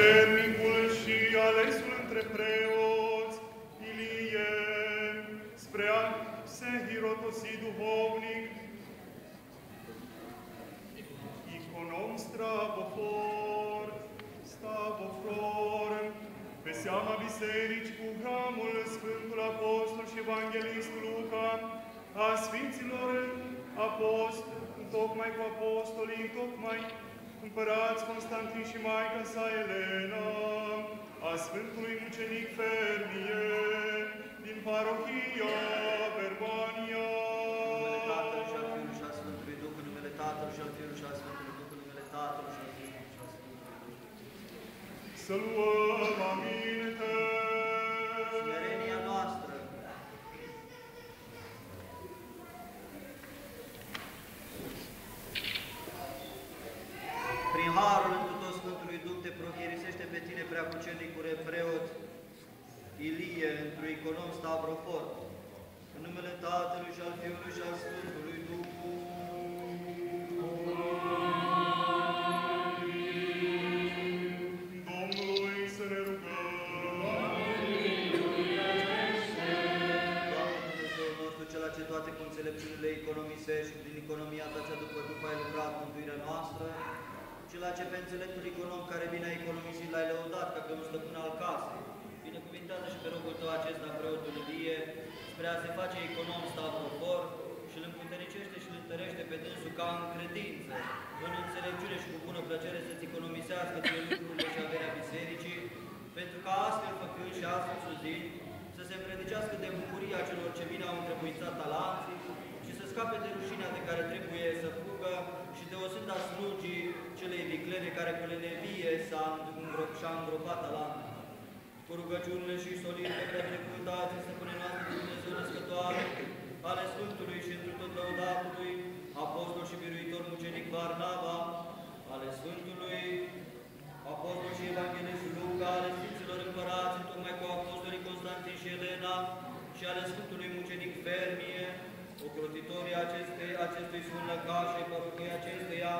Preacernicul și alesul între preoți, Ilie, spre a se hirotosi duhovnic, Iconom Stavofor, pe seama bisericii cu hramul Sfântul Apostol și Evanghelist Luca, a Sfinților Apostoli, tocmai cu apostolii, tocmai împărați Constantin și maica sa Elena, a Sfântului Mucenic Fermie, din parohia Verbania. În numele Tatălui și al Fiului și al Sfântului Duh, în numele Tatălui și al Fiului și al Sfântului Duh, în numele Tatălui și al Fiului și al Sfântului Duh. Să luăm aminte. Smerenia noastră. Prin harul întru Sfântului Duh te prochierisește pe tine, preacucernicule preot Ilie, într-un iconom Stavrofor, în numele Tatălui și al Fiului și al Sfântului Duh. Domnului să ne rugăm. Doamne Dumnezeul nostru, cel ce toate cu înțelepciunile economisești și prin economia ta cea după ai lucrat mântuirea noastră, cel ce pe înțeleptul econom care bine a economisit l-ai lăudat ca pe un stăpân al casei. Binecuvintează și pe rogul tău acesta, preotul Ilie, spre a se face econom Stavrofor și îl împuternicește și îl întărește pe dânsul ca în credință, în înțelepciune și cu bună plăcere să-ți economisească ție lucrurile și averea bisericii, pentru ca astfel făcând și astfel suzind, să se învrednicească de bucuria celor ce bine au întrebuințat talanții și să scape de rușinea de care trebuie să fugă și de osânda slugii celei viclene care cu lenevie și-a îngropat talantul. Cu rugăciunile și solile prea binecuvântate, Stăpâne noastre, Dumnezeu născătoare, ale Sfântului și întru tot lăudatului, Apostol și Biruitor Mucenic Varnava, ale Sfântului, Apostol și Evanghelist Luca, ale Sfinților Împărați, tocmai cu Apostolii Constantin și Elena, și ale Sfântului Mucenic Fermie, ocrotitorii acestui Sfânt Lăcaș și parohiei acesteia,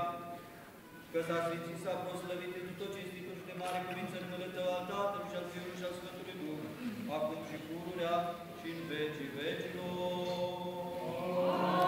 că s-a sfințit, s-a proslăvit pentru tot cinstitul și de mare cuvință în numele Tău al Tatălui și al Fiului și al Sfântului Duh, acum și pururea și în vecii vecilor.